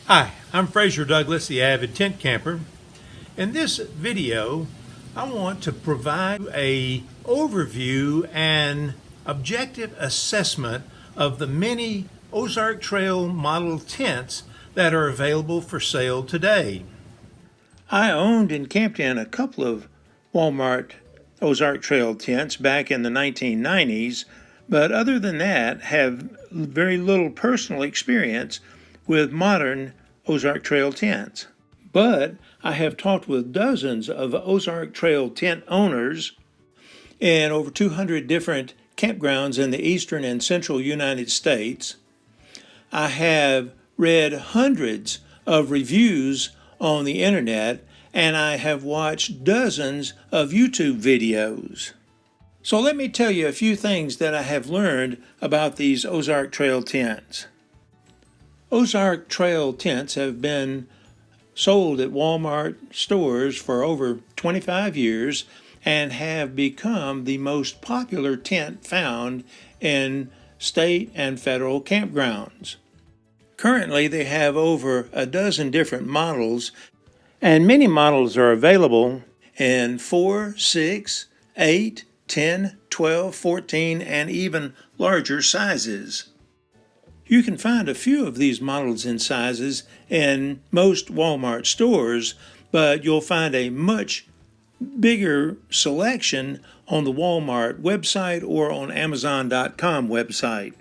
Hi, I'm Fraser Douglas, the avid tent camper. In this video, I want to provide a overview and objective assessment of the many Ozark Trail model tents that are available for sale today. I owned and camped in a couple of Walmart Ozark Trail tents back in the 1990s, but other than that, have very little personal experience with modern Ozark Trail tents. But I have talked with dozens of Ozark Trail tent owners in over 200 different campgrounds in the eastern and central United States. I have read hundreds of reviews on the internet, and I have watched dozens of YouTube videos. So let me tell you a few things that I have learned about these Ozark Trail tents. Ozark Trail tents have been sold at Walmart stores for over 25 years and have become the most popular tent found in state and federal campgrounds. Currently, they have over a dozen different models, and many models are available in 4, 6, 8, 10, 12, 14, and even larger sizes. You can find a few of these models and sizes in most Walmart stores, but you'll find a much bigger selection on the Walmart website or on Amazon.com website.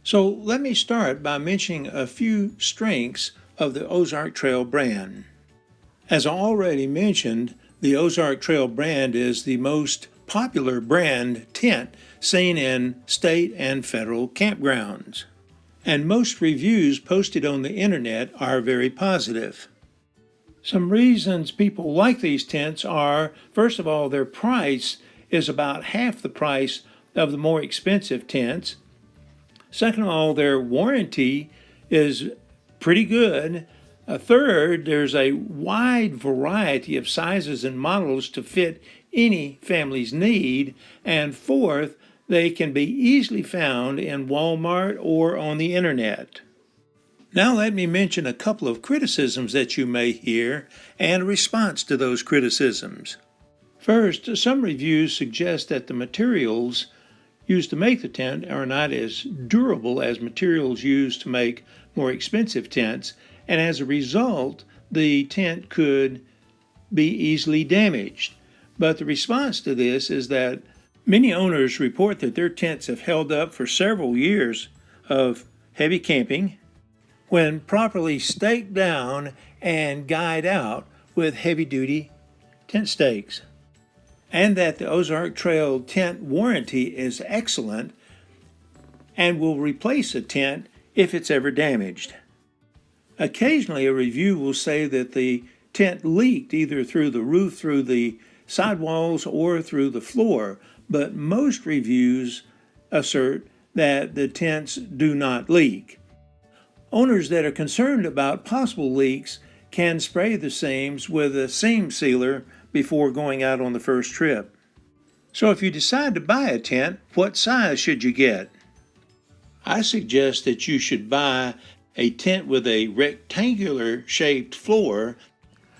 So let me start by mentioning a few strengths of the Ozark Trail brand. As I already mentioned, the Ozark Trail brand is the most popular brand tent seen in state and federal campgrounds. And most reviews posted on the internet are very positive. Some reasons people like these tents are, first of all, their price is about half the price of the more expensive tents. Second of all, their warranty is pretty good. Third, there's a wide variety of sizes and models to fit any family's need. And fourth, they can be easily found in Walmart or on the internet. Now let me mention a couple of criticisms that you may hear and a response to those criticisms. First, some reviews suggest that the materials used to make the tent are not as durable as materials used to make more expensive tents, and as a result, the tent could be easily damaged. But the response to this is that many owners report that their tents have held up for several years of heavy camping when properly staked down and guyed out with heavy-duty tent stakes, and that the Ozark Trail tent warranty is excellent and will replace a tent if it's ever damaged. Occasionally, a review will say that the tent leaked either through the roof, through the sidewalls, or through the floor, but most reviews assert that the tents do not leak. Owners that are concerned about possible leaks can spray the seams with a seam sealer before going out on the first trip. So if you decide to buy a tent, what size should you get? I suggest that you should buy a tent with a rectangular shaped floor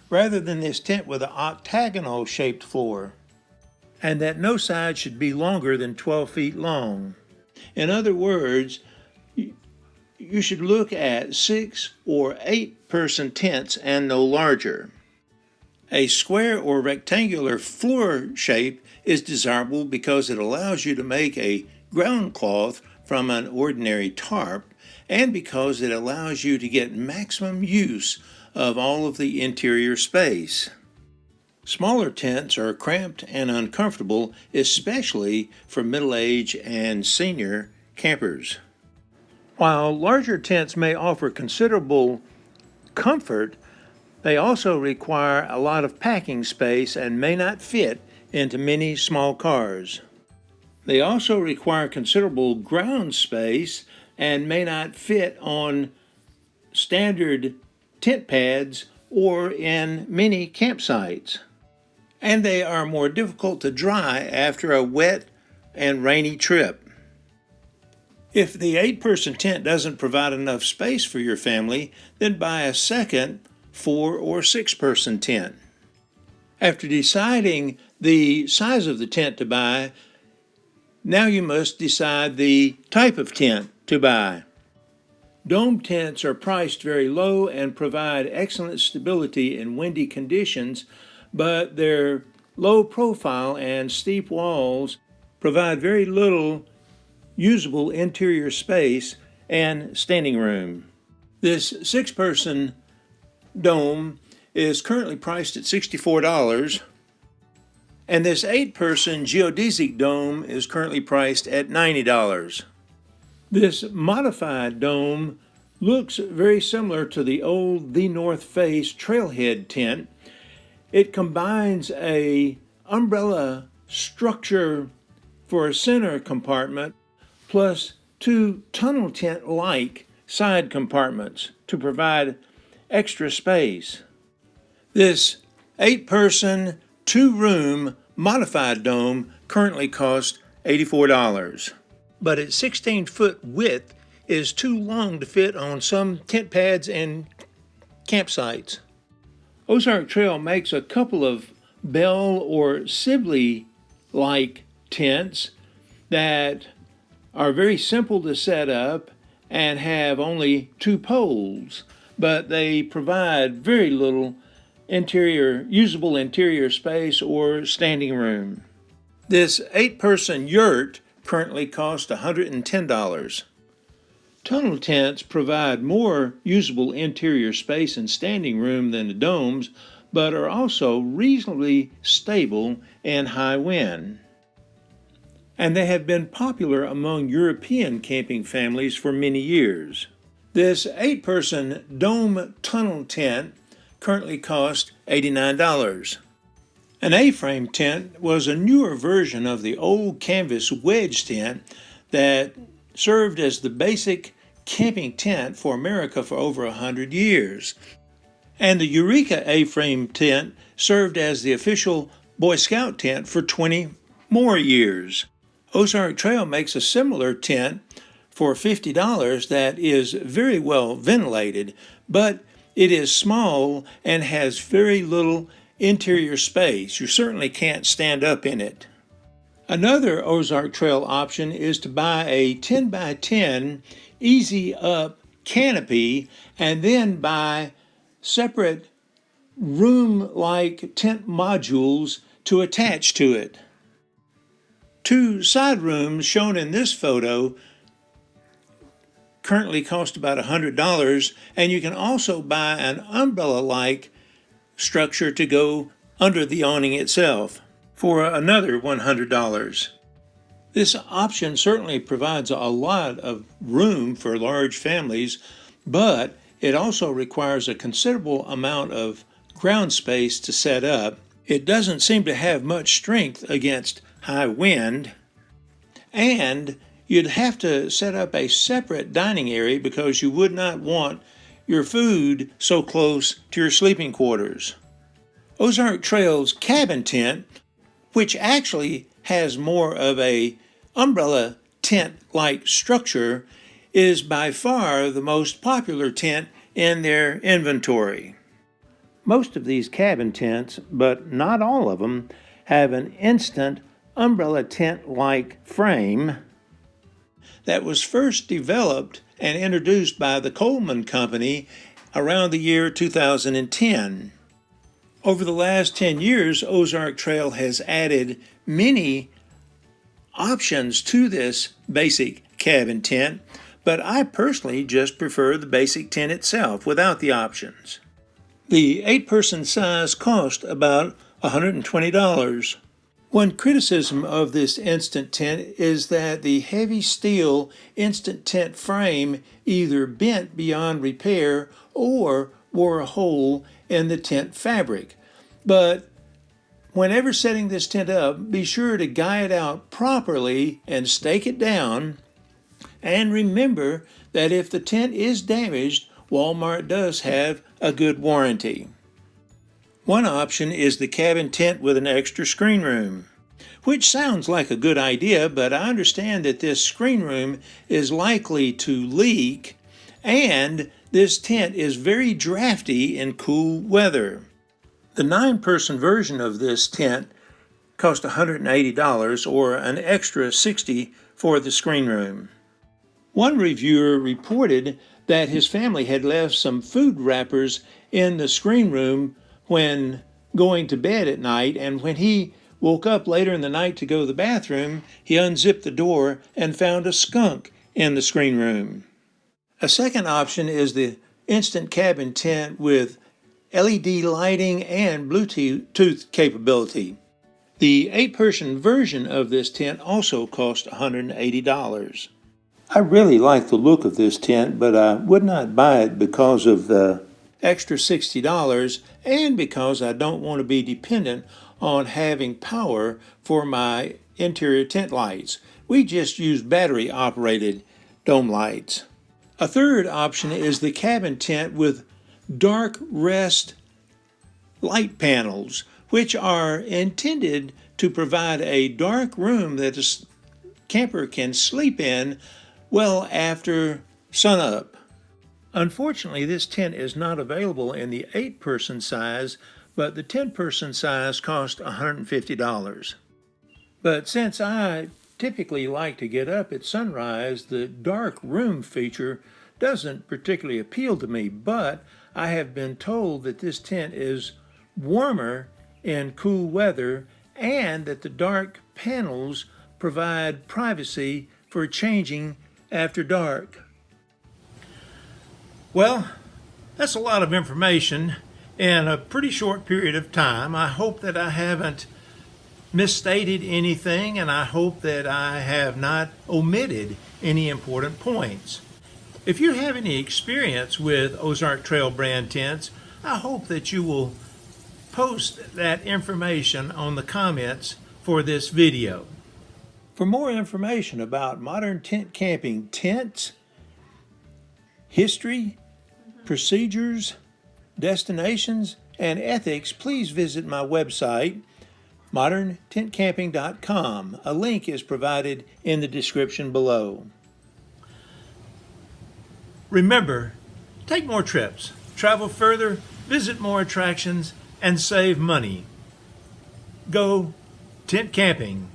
rather than this tent with an octagonal shaped floor, and that no side should be longer than 12 feet long. In other words, you should look at 6 or 8 person tents and no larger. A square or rectangular floor shape is desirable because it allows you to make a ground cloth from an ordinary tarp, and because it allows you to get maximum use of all of the interior space. Smaller tents are cramped and uncomfortable, especially for middle-aged and senior campers. While larger tents may offer considerable comfort, they also require a lot of packing space and may not fit into many small cars. They also require considerable ground space and may not fit on standard tent pads or in many campsites. And they are more difficult to dry after a wet and rainy trip. If the 8-person tent doesn't provide enough space for your family, then buy a second 4 or 6-person tent. After deciding the size of the tent to buy, now you must decide the type of tent to buy. Dome tents are priced very low and provide excellent stability in windy conditions, but their low profile and steep walls provide very little usable interior space and standing room. This 6-person dome is currently priced at $64, and this 8-person geodesic dome is currently priced at $90. This modified dome looks very similar to the old The North Face trailhead tent. It combines a umbrella structure for a center compartment plus 2 tunnel tent-like side compartments to provide extra space. This 8-person, 2-room modified dome currently costs $84. But its 16-foot width is too long to fit on some tent pads and campsites. Ozark Trail makes a couple of Bell or Sibley-like tents that are very simple to set up and have only 2 poles, but they provide very little usable interior space or standing room. This 8-person yurt currently costs $110. Tunnel tents provide more usable interior space and standing room than the domes, but are also reasonably stable in high wind. And they have been popular among European camping families for many years. This 8-person dome tunnel tent currently costs $89. An AFrame tent was a newer version of the old canvas wedge tent that served as the basic camping tent for America for over 100 years. And the Eureka AFrame tent served as the official Boy Scout tent for 20 more years. Ozark Trail makes a similar tent for $50 that is very well ventilated, but it is small and has very little interior space. You certainly can't stand up in it. Another Ozark Trail option is to buy a 10 by 10 easy up canopy and then buy separate room-like tent modules to attach to it. 2 side rooms shown in this photo currently cost about $100, and you can also buy an umbrella-like structure to go under the awning itself for another $100. This option certainly provides a lot of room for large families, but it also requires a considerable amount of ground space to set up. It doesn't seem to have much strength against high wind, and you'd have to set up a separate dining area because you would not want your food so close to your sleeping quarters. Ozark Trail's cabin tent, which actually has more of a umbrella tent-like structure, is by far the most popular tent in their inventory. Most of these cabin tents, but not all of them, have an instant umbrella tent-like frame that was first developed and introduced by the Coleman Company around the year 2010. Over the last 10 years, Ozark Trail has added many options to this basic cabin tent, but I personally just prefer the basic tent itself without the options. The 8-person size cost about $120. One criticism of this instant tent is that the heavy steel instant tent frame either bent beyond repair or wore a hole in the tent fabric. But whenever setting this tent up, be sure to guy it out properly and stake it down. And remember that if the tent is damaged, Walmart does have a good warranty. One option is the cabin tent with an extra screen room. which sounds like a good idea, but I understand that this screen room is likely to leak, and this tent is very drafty in cool weather. The 9-person version of this tent cost $180 or an extra $60 for the screen room. One reviewer reported that his family had left some food wrappers in the screen room when going to bed at night, and when he woke up later in the night to go to the bathroom, he unzipped the door and found a skunk in the screen room. A second option is the instant cabin tent with LED lighting and Bluetooth capability. The 8-person version of this tent also cost $180. I really like the look of this tent, but I would not buy it because of the extra $60 and because I don't want to be dependent on having power for my interior tent lights. We just use battery-operated dome lights. A third option is the cabin tent with dark rest light panels, which are intended to provide a dark room that a camper can sleep in well after sunup. Unfortunately, this tent is not available in the 8-person size, but the 10-person size costs $150. But since I typically like to get up at sunrise, the dark room feature doesn't particularly appeal to me, but I have been told that this tent is warmer in cool weather and that the dark panels provide privacy for changing after dark. Well, that's a lot of information in a pretty short period of time. I hope that I haven't misstated anything, and I hope that I have not omitted any important points. If you have any experience with Ozark Trail brand tents, I hope that you will post that information on the comments for this video. For more information about modern tent camping tents, history, procedures, destinations, and ethics, please visit my website, moderntentcamping.com. A link is provided in the description below. Remember, take more trips, travel further, visit more attractions, and save money. Go tent camping.